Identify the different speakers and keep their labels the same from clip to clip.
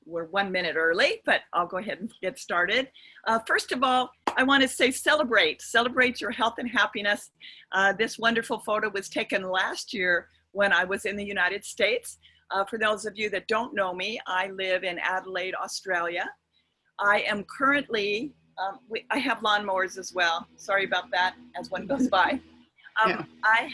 Speaker 1: we're 1 minute early, but I'll go ahead and get started. First of all, I want to say celebrate your health and happiness. This wonderful photo was taken last year when I was in the United States. For those of you that don't know me, I live in Adelaide, Australia. I am currently, I have lawnmowers as well. Sorry about that as one goes by. I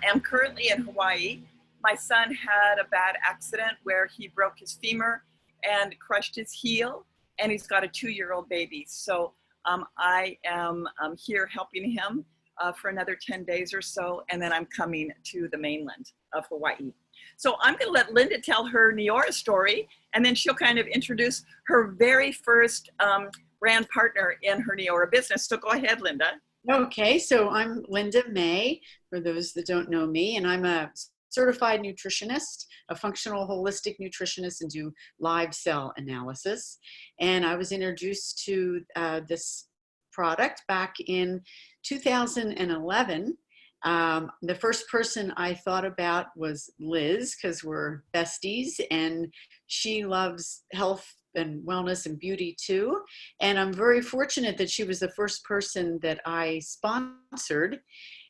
Speaker 1: am currently in Hawaii. My son had a bad accident where he broke his femur and crushed his heel, and he's got a 2-year-old baby. So I am here helping him for another 10 days or so, and then I'm coming to the mainland of Hawaii. So I'm going to let Linda tell her Neora story, and then she'll kind of introduce her very first brand partner in her Neora business. So go ahead, Linda.
Speaker 2: Okay, so I'm Linda Meeh, for those that don't know me, and I'm a certified nutritionist, a functional holistic nutritionist, and do live cell analysis. And I was introduced to this product back in 2011. The first person I thought about was Liz, because we're besties, and she loves health and wellness and beauty too. And I'm very fortunate that she was the first person that I sponsored.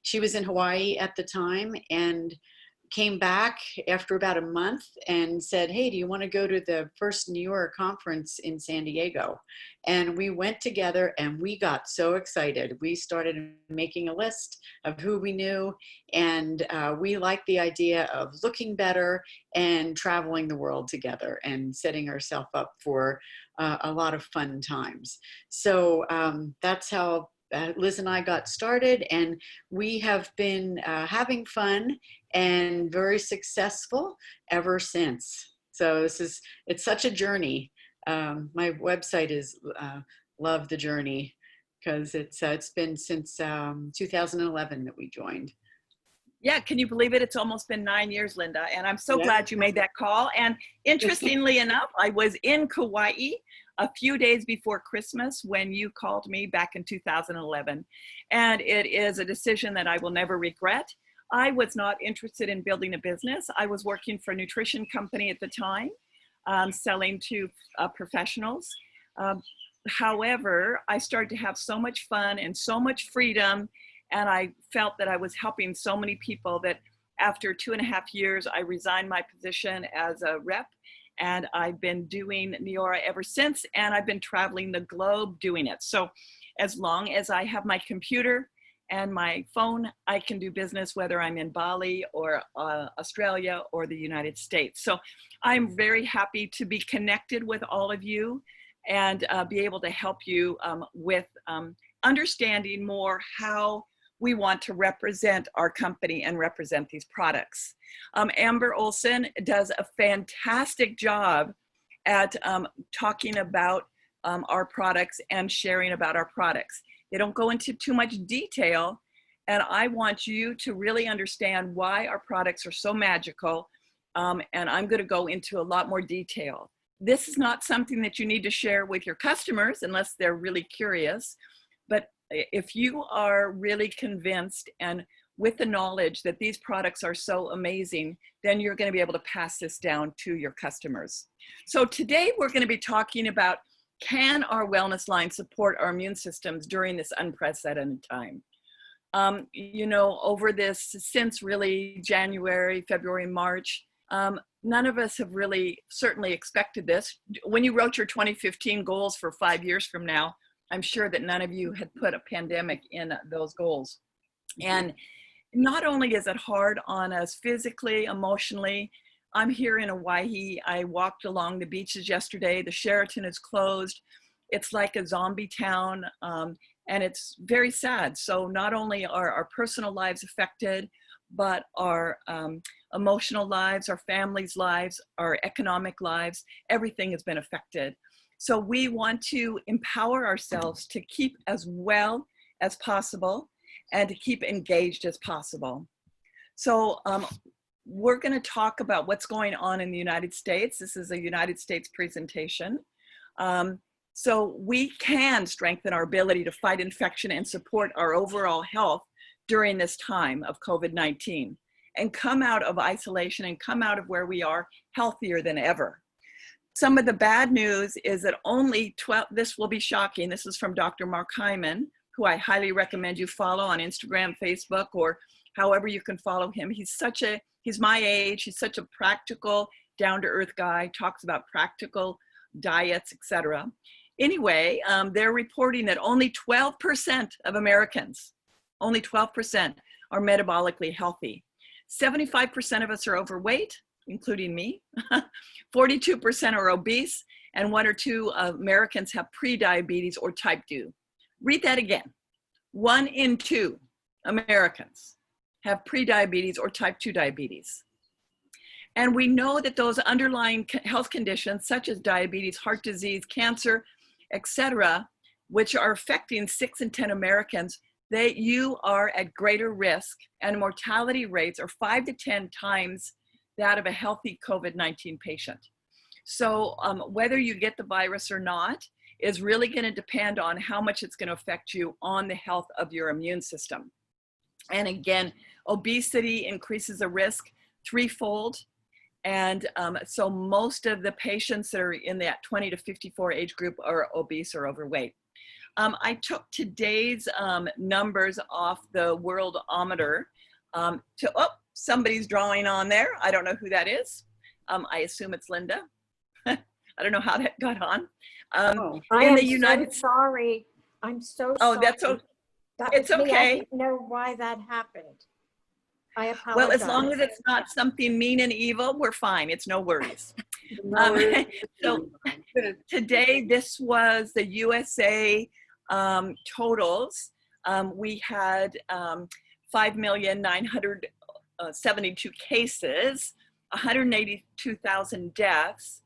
Speaker 2: She was in Hawaii at the time and came back after about a month and said, hey, do you want to go to the first Neora conference in San Diego? And we went together and we got so excited. We started making a list of who we knew, and we liked the idea of looking better and traveling the world together and setting ourselves up for a lot of fun times. So that's how Liz and I got started, and we have been having fun and very successful ever since. So it's such a journey. My website is Love the Journey, because it's been since 2011 that we joined.
Speaker 1: Yeah, can you believe it? It's almost been 9 years, Linda, and I'm so glad you made that call. And interestingly enough, I was in Kauai a few days before Christmas when you called me back in 2011. And it is a decision that I will never regret. I was not interested in building a business. I was working for a nutrition company at the time, selling to professionals. However, I started to have so much fun and so much freedom, and I felt that I was helping so many people that after 2.5 years, I resigned my position as a rep, and I've been doing Neora ever since, and I've been traveling the globe doing it. So as long as I have my computer and my phone, I can do business whether I'm in Bali or Australia or the United States. So I'm very happy to be connected with all of you and be able to help you with understanding more how we want to represent our company and represent these products. Amber Olson does a fantastic job at talking about our products and sharing about our products. They don't go into too much detail, and I want you to really understand why our products are so magical, and I'm going to go into a lot more detail. This is not something that you need to share with your customers unless they're really curious, but if you are really convinced and with the knowledge that these products are so amazing, then you're going to be able to pass this down to your customers. So today we're going to be talking about, can our wellness line support our immune systems during this unprecedented time? You know, over this, since really January, February, March, none of us have really certainly expected this. When you wrote your 2015 goals for 5 years from now, I'm sure that none of you had put a pandemic in those goals. And not only is it hard on us physically, emotionally. I'm here in Hawaii. I walked along the beaches yesterday. The Sheraton is closed. It's like a zombie town, and it's very sad. So not only are our personal lives affected, but our emotional lives, our families' lives, our economic lives, everything has been affected. So we want to empower ourselves to keep as well as possible and to keep engaged as possible. So we're going to talk about what's going on in the United States. This is a United States presentation. So we can strengthen our ability to fight infection and support our overall health during this time of COVID-19. and come out of isolation and come out of where we are healthier than ever. Some of the bad news is that only 12, this will be shocking. This is from Dr. Mark Hyman, who I highly recommend you follow on Instagram, Facebook, or however you can follow him. He's my age. He's such a practical, down-to-earth guy, talks about practical diets, etc. Anyway, they're reporting that only 12% of Americans, only 12% are metabolically healthy. 75% of us are overweight, including me. 42% are obese, and 1 or 2 Americans have pre-diabetes or type 2. Read that again. 1 in 2 Americans have pre-diabetes or type 2 diabetes. And we know that those underlying health conditions such as diabetes, heart disease, cancer, etc., which are affecting 6 in 10 Americans, you are at greater risk, and mortality rates are 5 to 10 times that of a healthy COVID-19 patient. So whether you get the virus or not is really going to depend on how much it's going to affect you on the health of your immune system. And again, obesity increases the risk threefold. And so most of the patients that are in that 20 to 54 age group are obese or overweight. I took today's numbers off the Worldometer somebody's drawing on there. I don't know who that is. I assume it's Linda. I don't know how that got on.
Speaker 3: I am so sorry. I'm so sorry.
Speaker 1: Oh, that's okay. It's okay.
Speaker 3: I didn't know why that happened. I apologize.
Speaker 1: Well, as long as it's not something mean and evil, we're fine. It's no worries. So today, this was the USA totals. We had 5,972 cases, 182,000 deaths.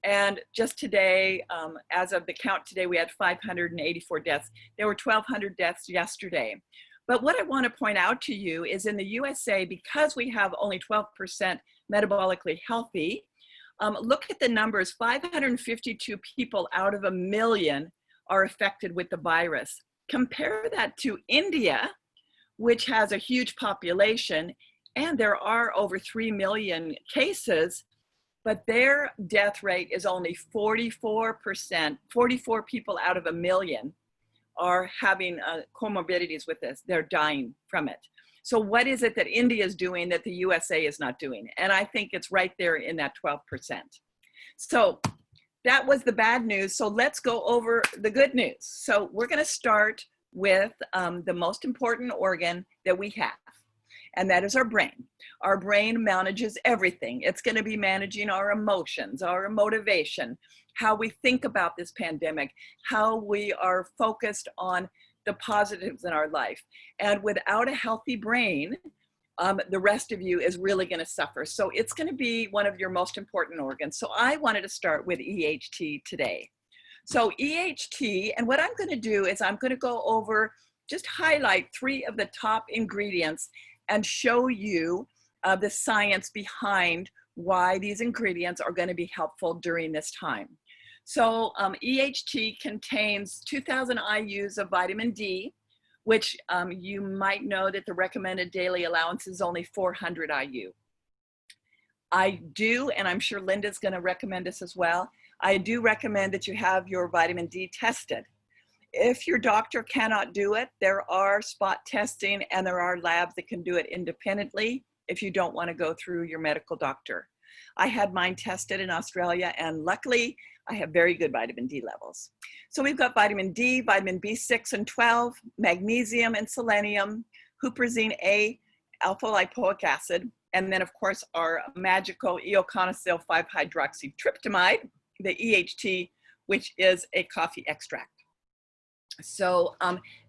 Speaker 1: And just today, as of the count today, we had 584 deaths. There were 1,200 deaths yesterday. But what I want to point out to you is in the USA, because we have only 12% metabolically healthy, look at the numbers. 552 people out of 1 million are affected with the virus. Compare that to India, which has a huge population, and there are over 3 million cases, but their death rate is only 44%. 44 people out of 1 million are having comorbidities with this. They're dying from it. So what is it that India is doing that the USA is not doing? And I think it's right there in that 12%. So that was the bad news. So let's go over the good news. So we're going to start with the most important organ that we have, and that is our brain. Our brain manages everything. It's going to be managing our emotions, our motivation, how we think about this pandemic, how we are focused on the positives in our life. And without a healthy brain, the rest of you is really going to suffer. So it's going to be one of your most important organs. So I wanted to start with EHT today. So EHT, and what I'm going to do is I'm going to go over, just highlight 3 of the top ingredients and show you the science behind why these ingredients are going to be helpful during this time. So EHT contains 2,000 IUs of vitamin D, which you might know that the recommended daily allowance is only 400 IU. I do, and I'm sure Linda's going to recommend this as well, I do recommend that you have your vitamin D tested. If your doctor cannot do it, there are spot testing and there are labs that can do it independently if you don't want to go through your medical doctor. I had mine tested in Australia, and luckily I have very good vitamin D levels. So we've got vitamin D, vitamin B6 and 12, magnesium and selenium, huperzine A, alpha lipoic acid, and then of course our magical eoconosyl 5-hydroxytryptamide, the EHT, which is a coffee extract. So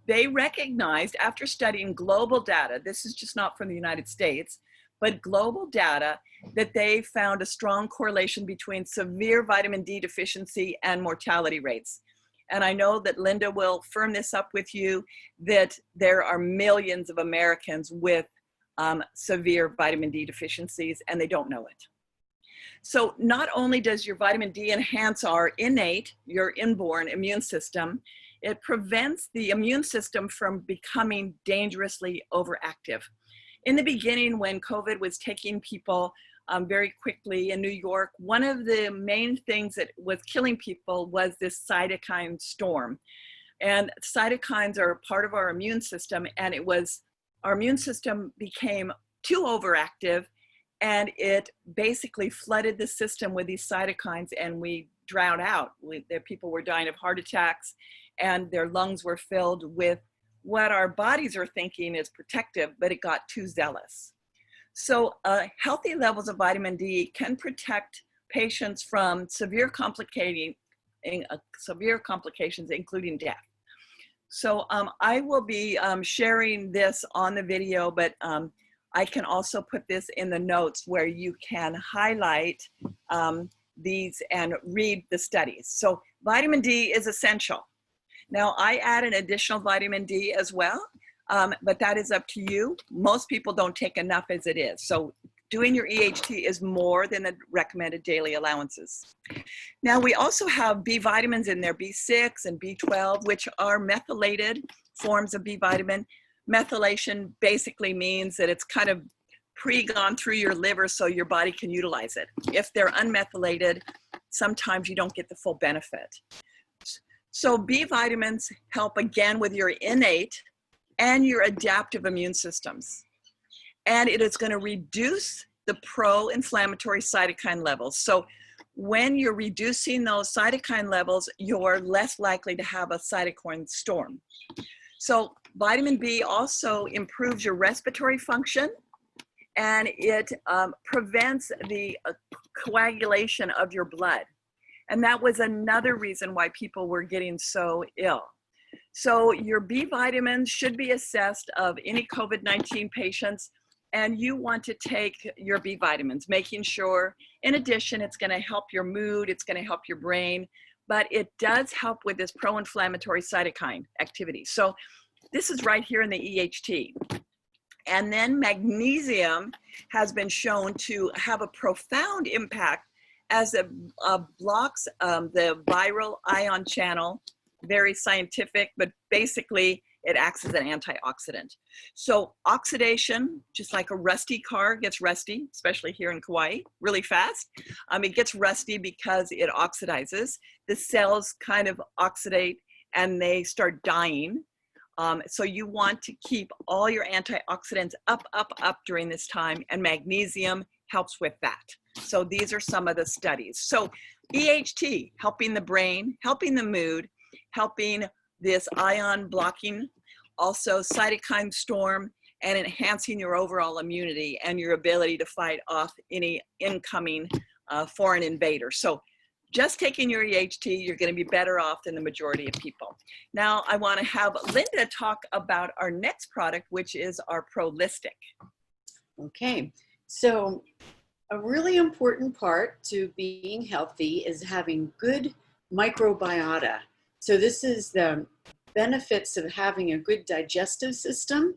Speaker 1: they recognized, after studying global data, this is just not from the United States, but global data, that they found a strong correlation between severe vitamin D deficiency and mortality rates. And I know that Linda will firm this up with you, that there are millions of Americans with severe vitamin D deficiencies, and they don't know it. So not only does your vitamin D enhance our innate, your inborn immune system, it prevents the immune system from becoming dangerously overactive. in the beginning, when COVID was taking people very quickly in New York, one of the main things that was killing people was this cytokine storm. And cytokines are part of our immune system, and our immune system became too overactive, and it basically flooded the system with these cytokines, and we drowned out. People were dying of heart attacks, and their lungs were filled with what our bodies are thinking is protective, but it got too zealous. So healthy levels of vitamin D can protect patients from severe complications, including death. So I will be sharing this on the video, but I can also put this in the notes where you can highlight these and read the studies. So vitamin D is essential. Now, I add an additional vitamin D as well, but that is up to you. Most people don't take enough as it is. So doing your EHT is more than the recommended daily allowances. Now, we also have B vitamins in there, B6 and B12, which are methylated forms of B vitamin. Methylation basically means that it's kind of gone through your liver so your body can utilize it. If they're unmethylated, sometimes you don't get the full benefit. So B vitamins help again with your innate and your adaptive immune systems. And it is going to reduce the pro-inflammatory cytokine levels. So when you're reducing those cytokine levels, you're less likely to have a cytokine storm. So vitamin B also improves your respiratory function, and it prevents the coagulation of your blood. And that was another reason why people were getting so ill. So your B vitamins should be assessed of any COVID-19 patients, and you want to take your B vitamins, making sure, in addition, it's going to help your mood, it's going to help your brain, but it does help with this pro-inflammatory cytokine activity. So this is right here in the EHT. And then magnesium has been shown to have a profound impact as it blocks the viral ion channel. Very scientific, but basically it acts as an antioxidant. So oxidation, just like a rusty car gets rusty, especially here in Kauai, really fast. It gets rusty because it oxidizes. The cells kind of oxidate and they start dying. So you want to keep all your antioxidants up during this time, and magnesium helps with that. So these are some of the studies. So EHT, helping the brain, helping the mood, helping this ion blocking, also cytokine storm, and enhancing your overall immunity and your ability to fight off any incoming foreign invader. So just taking your EHT, you're going to be better off than the majority of people. Now, I want to have Linda talk about our next product, which is our Prolistic.
Speaker 2: Okay, so a really important part to being healthy is having good microbiota. So this is the benefits of having a good digestive system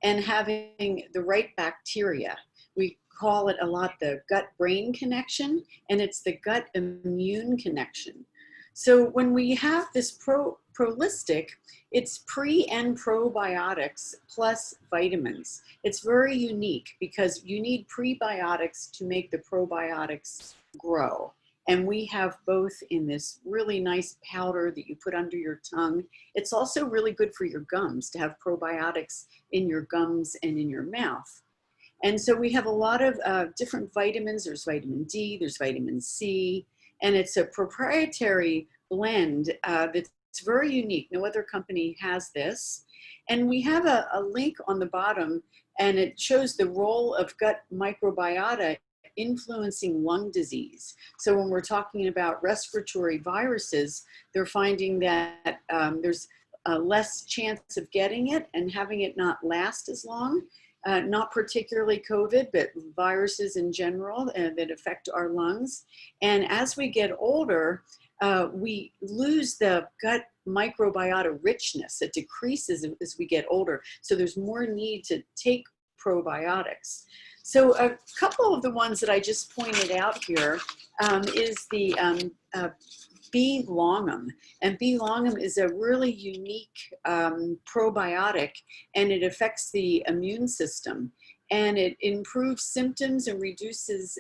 Speaker 2: and having the right bacteria. We call it a lot the gut-brain connection, and it's the gut-immune connection. So when we have this Prolistic, it's pre and probiotics plus vitamins. It's very unique because you need prebiotics to make the probiotics grow. And we have both in this really nice powder that you put under your tongue. It's also really good for your gums to have probiotics in your gums and in your mouth. And so we have a lot of different vitamins. There's vitamin D, there's vitamin C, and it's a proprietary blend that's very unique. No other company has this. And we have a link on the bottom, and it shows the role of gut microbiota influencing lung disease. So when we're talking about respiratory viruses, they're finding that there's less chance of getting it and having it not last as long. Not particularly COVID, but viruses in general that affect our lungs. And as we get older, we lose the gut microbiota richness. It decreases as we get older. So there's more need to take probiotics. So a couple of the ones that I just pointed out here is the B. longum. And B. longum is a really unique probiotic, and it affects the immune system. and it improves symptoms and reduces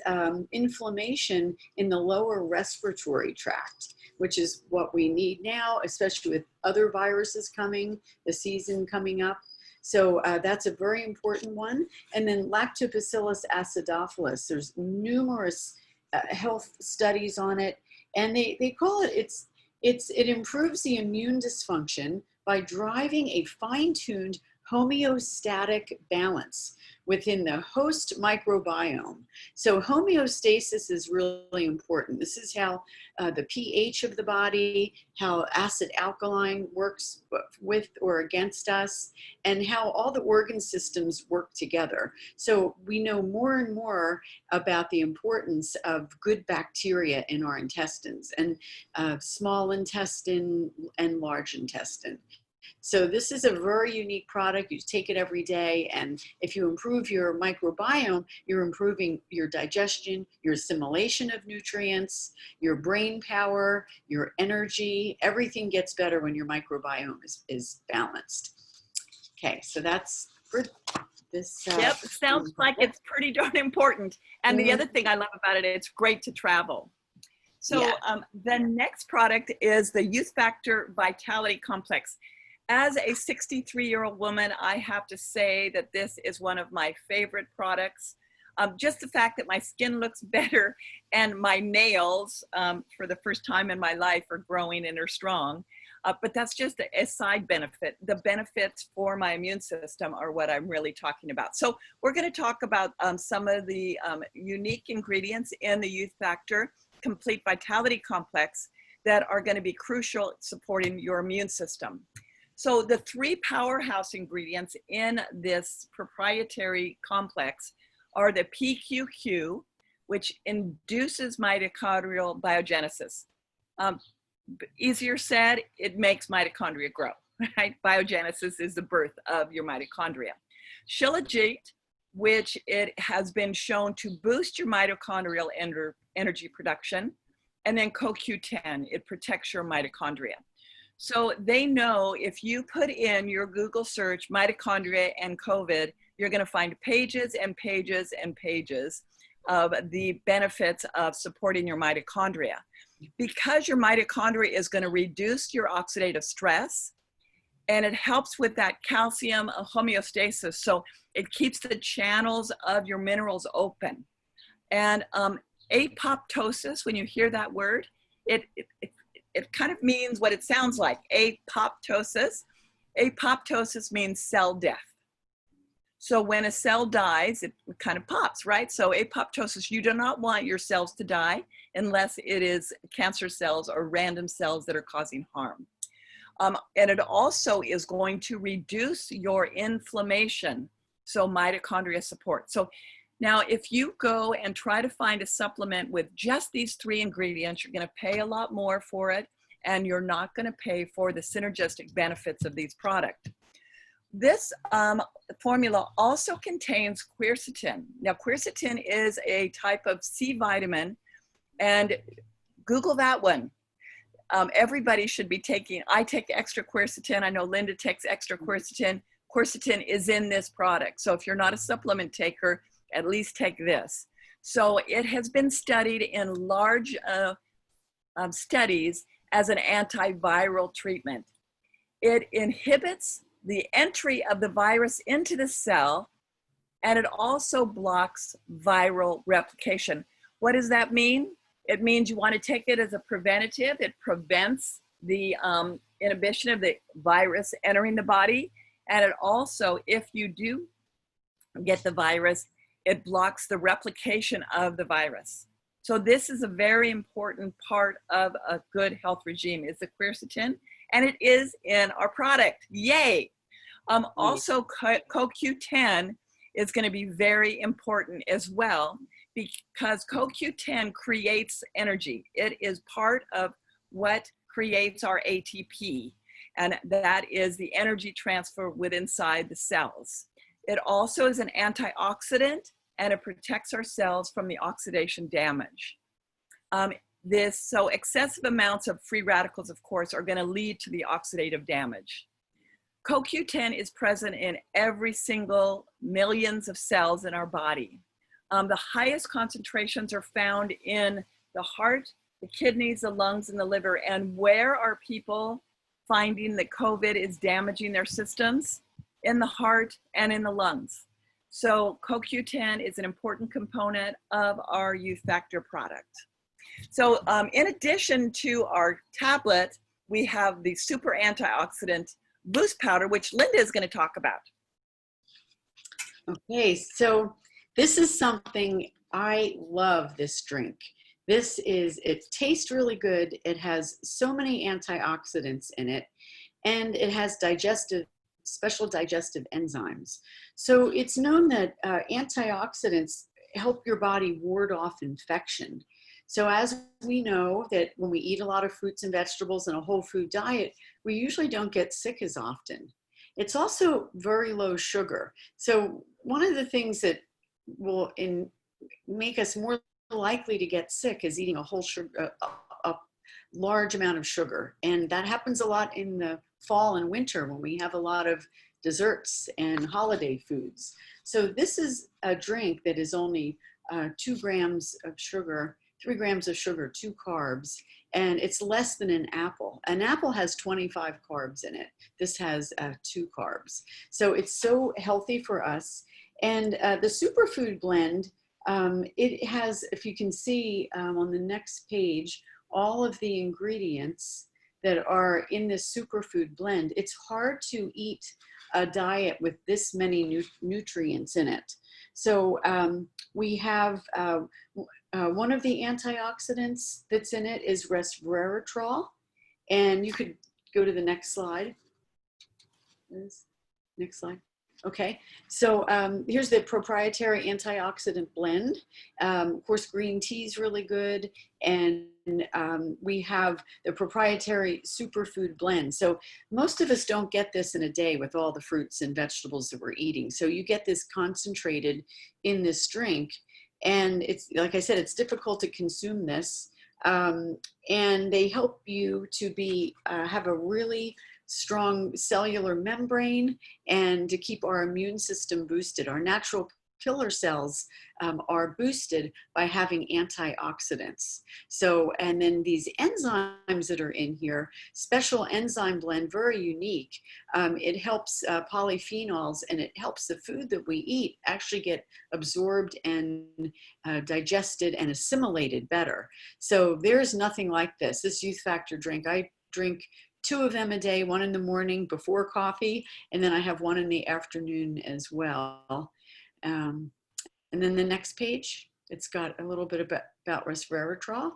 Speaker 2: inflammation in the lower respiratory tract, which is what we need now, especially with other viruses coming, the season coming up. So that's a very important one. And then Lactobacillus acidophilus, there's numerous health studies on it, and they call it, it improves the immune dysfunction by driving a fine-tuned homeostatic balance within the host microbiome. So homeostasis is really important. This is how the pH of the body, how acid alkaline works with or against us, and how all the organ systems work together. So we know more and more about the importance of good bacteria in our intestines, and small intestine and large intestine. So this is a very unique product. You take it every day, and if you improve your microbiome, you're improving your digestion, your assimilation of nutrients, your brain power, your energy. Everything gets better when your microbiome is balanced. Okay, so that's for this.
Speaker 1: Yep, sounds like it's pretty darn important. And the other thing I love about it, it's great to travel. So the next product is the Youth Factor Vitality Complex. As a 63-year-old woman, I have to say that this is one of my favorite products. Just the fact that my skin looks better and my nails, for the first time in my life, are growing and are strong. But that's just a side benefit. The benefits for my immune system are what I'm really talking about. So we're going to talk about some of the unique ingredients in the Youth Factor Complete Vitality Complex that are going to be crucial supporting your immune system. So the three powerhouse ingredients in this proprietary complex are the PQQ, which induces mitochondrial biogenesis. Easier said, it makes mitochondria grow, right? Biogenesis is the birth of your mitochondria. Shilajit, which it has been shown to boost your mitochondrial energy production. And then CoQ10, it protects your mitochondria. So they know if you put in your Google search mitochondria and COVID, you're going to find pages and pages and pages of the benefits of supporting your mitochondria. Because your mitochondria is going to reduce your oxidative stress, and it helps with that calcium homeostasis. So it keeps the channels of your minerals open. And apoptosis, when you hear that word, it kind of means what it sounds like, apoptosis. Apoptosis means cell death. So when a cell dies, it kind of pops, right? So apoptosis, you do not want your cells to die unless it is cancer cells or random cells that are causing harm. And it also is going to reduce your inflammation, so mitochondria support. So now, if you go and try to find a supplement with just these three ingredients, you're going to pay a lot more for it, and you're not going to pay for the synergistic benefits of these products. This formula also contains quercetin. Now, quercetin is a type of C vitamin, and Google that one. Everybody should be taking, I take extra quercetin. I know Linda takes extra quercetin. Quercetin is in this product. So if you're not a supplement taker, at least take this. So it has been studied in large studies as an antiviral treatment. It inhibits the entry of the virus into the cell, and it also blocks viral replication. What does that mean? It means you want to take it as a preventative. It prevents the inhibition of the virus entering the body. And it also, if you do get the virus, it blocks the replication of the virus. So this is a very important part of a good health regime, is the quercetin, and it is in our product. Yay! Also, CoQ10 is going to be very important as well, because CoQ10 creates energy. It is part of what creates our ATP, and that is the energy transfer within inside the cells. It also is an antioxidant, and it protects our cells from the oxidation damage. So excessive amounts of free radicals, of course, are going to lead to the oxidative damage. CoQ10 is present in every single millions of cells in our body. The highest concentrations are found in the heart, the kidneys, the lungs, and the liver. And where are people finding that COVID is damaging their systems? In the heart and in the lungs. So CoQ10 is an important component of our Youth Factor product. So in addition to our tablet, we have the super antioxidant boost powder, which Linda is going to talk about.
Speaker 2: Okay, so this is something I love, this drink. It tastes really good. It has so many antioxidants in it, and it has special digestive enzymes. So it's known that antioxidants help your body ward off infection. So as we know that when we eat a lot of fruits and vegetables and a whole food diet, we usually don't get sick as often. It's also very low sugar. So one of the things that will make us more likely to get sick is eating a large amount of sugar. And that happens a lot in the fall and winter when we have a lot of desserts and holiday foods. So this is a drink that is only 2 grams of sugar, 3 grams of sugar, 2 carbs, and it's less than an apple. An apple has 25 carbs in it. This has 2 carbs. So it's so healthy for us. And the superfood blend, it has, if you can see on the next page, all of the ingredients that are in this superfood blend. It's hard to eat a diet with this many nutrients in it. So we have one of the antioxidants that's in it is resveratrol. And you could go to the next slide. Next slide. Okay, so here's the proprietary antioxidant blend. Of course, green tea is really good. And we have the proprietary superfood blend. So most of us don't get this in a day with all the fruits and vegetables that we're eating. So you get this concentrated in this drink. And it's, like I said, it's difficult to consume this. And they help you to have a really strong cellular membrane and to keep our immune system boosted. Our natural killer cells are boosted by having antioxidants. So, and then these enzymes that are in here, special enzyme blend, very unique. It helps polyphenols, and it helps the food that we eat actually get absorbed and digested and assimilated better. So there's nothing like this. This Youth Factor drink, I drink 2 of them a day, 1 in the morning before coffee, and then I have 1 in the afternoon as well. And then the next page, it's got a little bit about resveratrol.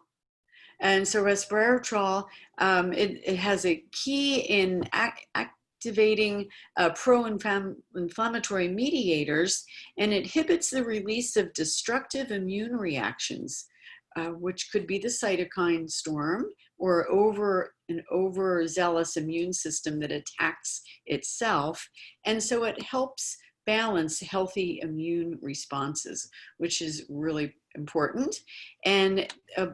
Speaker 2: And so resveratrol, it has a key in activating pro-inflammatory mediators, and it inhibits the release of destructive immune reactions, which could be the cytokine storm or an overzealous immune system that attacks itself. And so it helps balance healthy immune responses, which is really important. And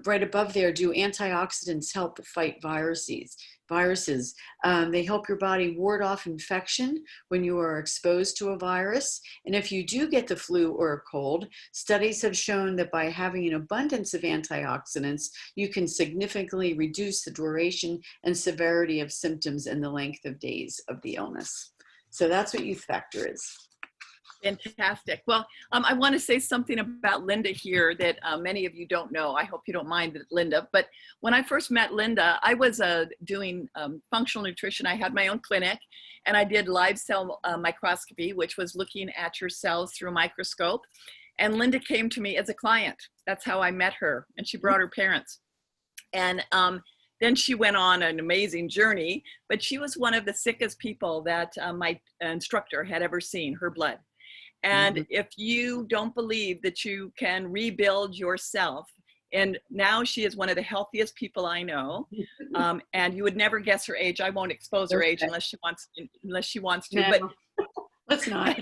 Speaker 2: right above there, do antioxidants help fight viruses? They help your body ward off infection when you are exposed to a virus. And if you do get the flu or a cold, studies have shown that by having an abundance of antioxidants, you can significantly reduce the duration and severity of symptoms and the length of days of the illness. So that's what Youth Factor is.
Speaker 1: Fantastic. Well, I want to say something about Linda here that many of you don't know. I hope you don't mind, Linda. But when I first met Linda, I was doing functional nutrition. I had my own clinic, and I did live cell microscopy, which was looking at your cells through a microscope. And Linda came to me as a client. That's how I met her. And she brought her parents. And then she went on an amazing journey, but she was one of the sickest people that my instructor had ever seen, her blood. And if you don't believe that you can rebuild yourself, and now she is one of the healthiest people I know, and you would never guess her age. I won't expose her age unless she wants to.
Speaker 2: No,
Speaker 1: but
Speaker 2: let's not.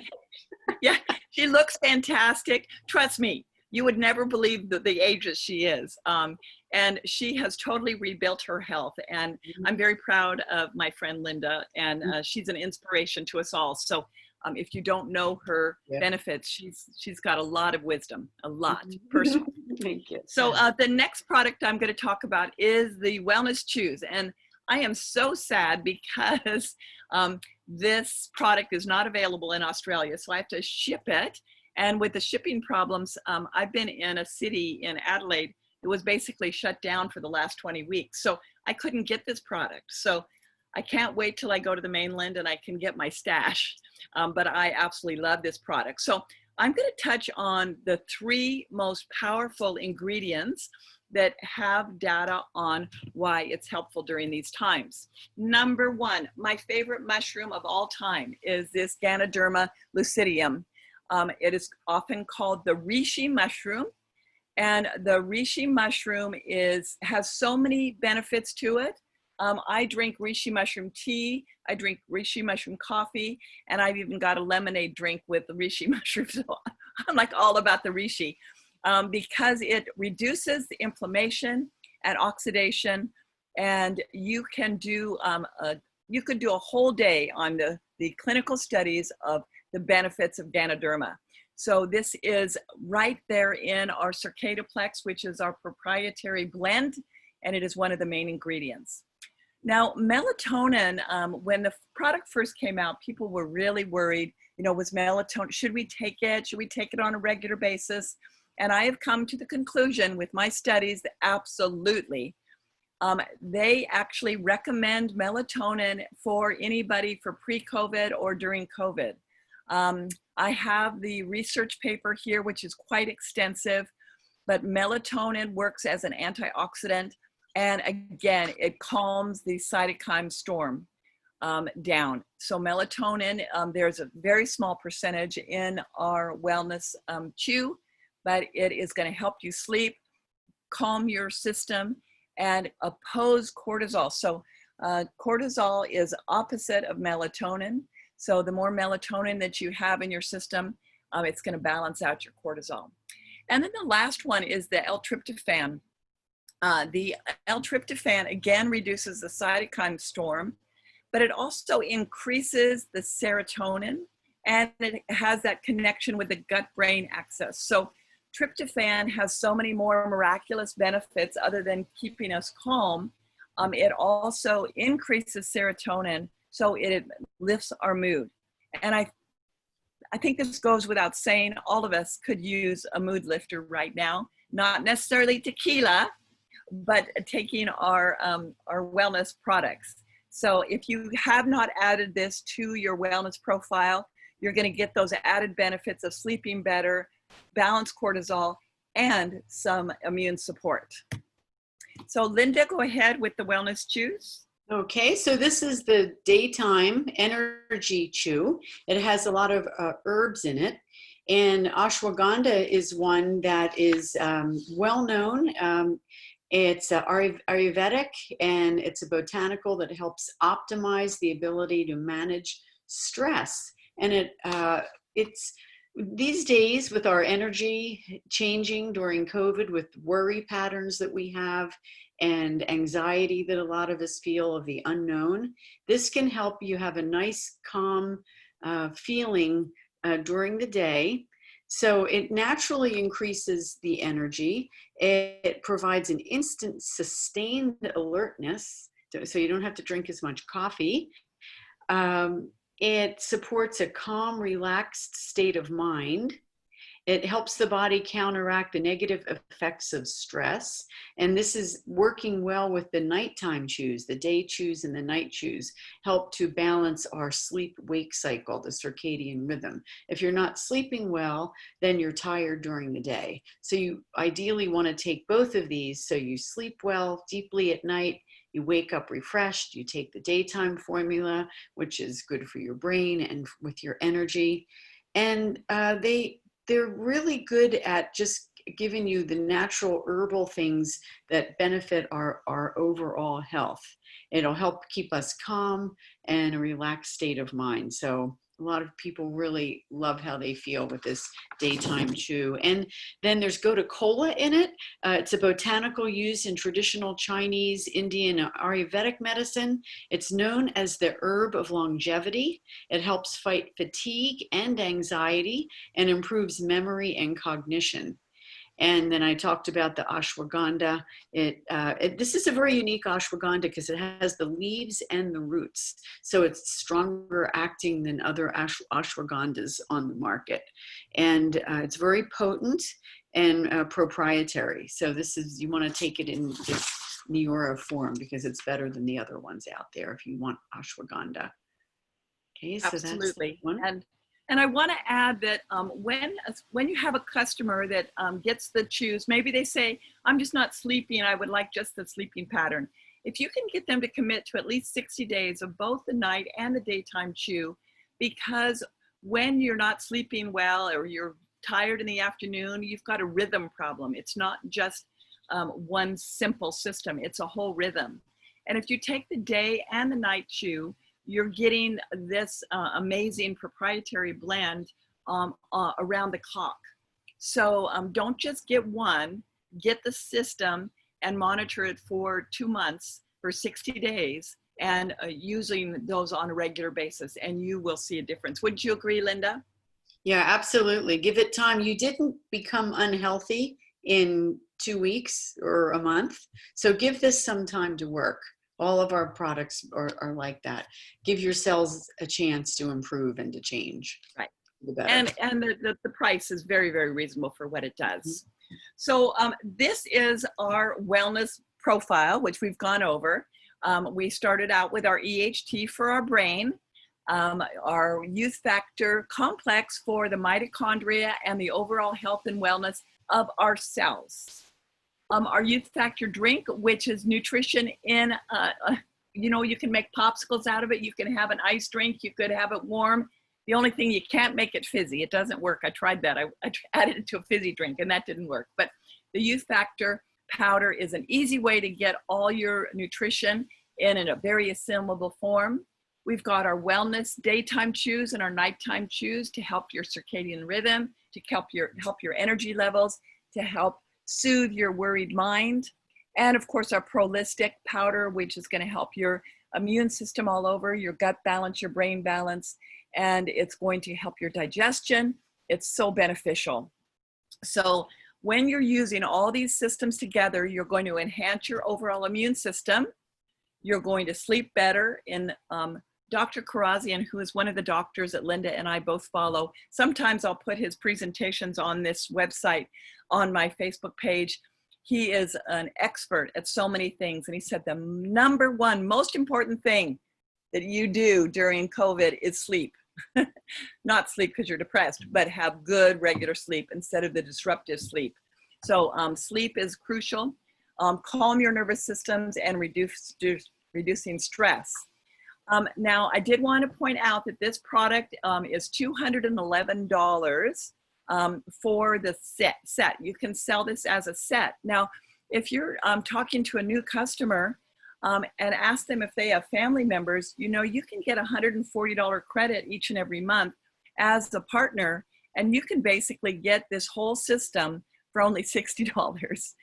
Speaker 1: Yeah, she looks fantastic. Trust me, you would never believe the ages she is. And she has totally rebuilt her health. And I'm very proud of my friend Linda, and she's an inspiration to us all. So if you don't know her benefits, she's got a lot of wisdom, a lot, personal.
Speaker 2: Thank you.
Speaker 1: So the next product I'm going to talk about is the Wellness Chews. And I am so sad because this product is not available in Australia, so I have to ship it. And with the shipping problems, I've been in a city in Adelaide that was basically shut down for the last 20 weeks. So I couldn't get this product. So I can't wait till I go to the mainland and I can get my stash. But I absolutely love this product. So I'm going to touch on the 3 most powerful ingredients that have data on why it's helpful during these times. Number 1, my favorite mushroom of all time is this Ganoderma lucidium. It is often called the reishi mushroom. And the reishi mushroom has so many benefits to it. I drink reishi mushroom tea, I drink reishi mushroom coffee, and I've even got a lemonade drink with the reishi mushroom. So I'm like all about the reishi because it reduces the inflammation and oxidation, and you can do a whole day on the clinical studies of the benefits of Ganoderma. So this is right there in our Circadaplex, which is our proprietary blend, and it is one of the main ingredients. Now, melatonin, when the product first came out, people were really worried, was melatonin, should we take it? Should we take it on a regular basis? And I have come to the conclusion with my studies that absolutely. They actually recommend melatonin for anybody for pre-COVID or during COVID. I have the research paper here, which is quite extensive, but melatonin works as an antioxidant. And again, it calms the cytokine storm down. So melatonin, there's a very small percentage in our wellness chew, but it is going to help you sleep, calm your system, and oppose cortisol. So cortisol is opposite of melatonin. So the more melatonin that you have in your system, it's going to balance out your cortisol. And then the last one is the L-tryptophan. The L-tryptophan, again, reduces the cytokine storm, but it also increases the serotonin, and it has that connection with the gut-brain axis. So tryptophan has so many more miraculous benefits other than keeping us calm. It also increases serotonin, so it lifts our mood. And I think this goes without saying, all of us could use a mood lifter right now, not necessarily tequila, but taking our wellness products. So if you have not added this to your wellness profile, you're going to get those added benefits of sleeping better, balanced cortisol, and some immune support. So Linda, go ahead with the Wellness Chews.
Speaker 2: Okay, so this is the daytime energy chew. It has a lot of herbs in it. And ashwagandha is one that is well known. It's Ayurvedic, and it's a botanical that helps optimize the ability to manage stress. And it's these days, with our energy changing during COVID, with worry patterns that we have and anxiety that a lot of us feel of the unknown, this can help you have a nice, calm feeling during the day. So it naturally increases the energy. It provides an instant sustained alertness, so you don't have to drink as much coffee. It supports a calm, relaxed state of mind. It helps the body counteract the negative effects of stress. And this is working well with the nighttime chews. The day chews and the night chews help to balance our sleep-wake cycle, the circadian rhythm. If you're not sleeping well, then you're tired during the day. So you ideally want to take both of these so you sleep well deeply at night. You wake up refreshed. You take the daytime formula, which is good for your brain and with your energy. And they're really good at just giving you the natural herbal things that benefit our overall health. It'll help keep us calm and a relaxed state of mind. So A lot of people really love how they feel with this daytime chew. And then there's gotu kola in it. It's a botanical used in traditional Chinese, Indian, Ayurvedic medicine. It's known as the herb of longevity. It helps fight fatigue and anxiety and improves memory and cognition. And then I talked about the ashwagandha. This is a very unique ashwagandha because it has the leaves and the roots. So it's stronger acting than other ashwagandhas on the market. And it's very potent and proprietary. So this is, you want to take it in this Neora form because it's better than the other ones out there if you want ashwagandha. Okay, so
Speaker 1: Absolutely.
Speaker 2: That's one.
Speaker 1: And I want to add that when you have a customer that gets the chews, maybe they say, I'm just not sleeping, I would like just the sleeping pattern. If you can get them to commit to at least 60 days of both the night and the daytime chew, because when you're not sleeping well or you're tired in the afternoon, you've got a rhythm problem. It's not just one simple system, it's a whole rhythm. And if you take the day and the night chew, you're getting this amazing proprietary blend around the clock. So don't just get one, get the system and monitor it for 2 months, for 60 days, and using those on a regular basis, and you will see a difference. Wouldn't you agree, Linda?
Speaker 2: Yeah, absolutely. Give it time. You didn't become unhealthy in 2 weeks or a month. So give this some time to work. All of our products are like that. Give your cells a chance to improve and to change.
Speaker 1: Right.
Speaker 2: And
Speaker 1: the price is very, very reasonable for what it does. So this is our wellness profile, which we've gone over. We started out with our EHT for our brain, our youth factor complex for the mitochondria and the overall health and wellness of our cells. Our youth factor drink, which is nutrition in, you can make popsicles out of it. You can have an ice drink. You could have it warm. The only thing, you can't make it fizzy. It doesn't work. I tried that. I added it to a fizzy drink and that didn't work. But the youth factor powder is an easy way to get all your nutrition in a very assimilable form. We've got our wellness daytime chews and our nighttime chews to help your circadian rhythm, to help your energy levels, to help soothe your worried mind. And of course, our Prolistic powder, which is going to help your immune system all over, your gut balance, your brain balance, and it's going to help your digestion. It's so beneficial. So when you're using all these systems together, you're going to enhance your overall immune system. You're going to sleep better. In Dr. Karazian, who is one of the doctors that Linda and I both follow, sometimes I'll put his presentations on this website on my Facebook page. He is an expert at so many things. And he said the number one most important thing that you do during COVID is sleep. Not sleep because you're depressed, but have good regular sleep instead of the disruptive sleep. So sleep is crucial. Calm your nervous systems and reducing stress. Now, I did want to point out that this product is $211 for the set. You can sell this as a set. Now, if you're talking to a new customer and ask them if they have family members, you can get $140 credit each and every month as a partner, and you can basically get this whole system for only $60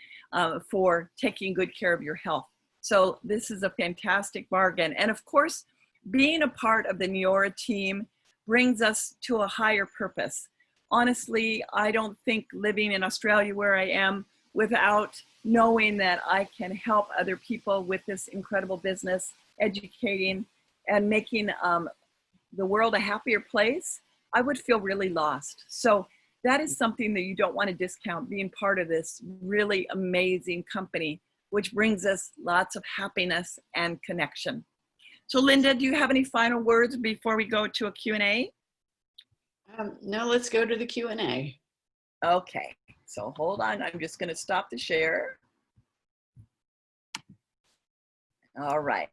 Speaker 1: for taking good care of your health. So this is a fantastic bargain. And of course, being a part of the Neora team brings us to a higher purpose. Honestly, I don't think living in Australia where I am without knowing that I can help other people with this incredible business, educating and making the world a happier place, I would feel really lost. So that is something that you don't want to discount, being part of this really amazing company, which brings us lots of happiness and connection. So Linda, do you have any final words before we go to a Q&A?
Speaker 2: No, let's go to the Q&A.
Speaker 1: Okay, so hold on. I'm just going to stop the share. All right.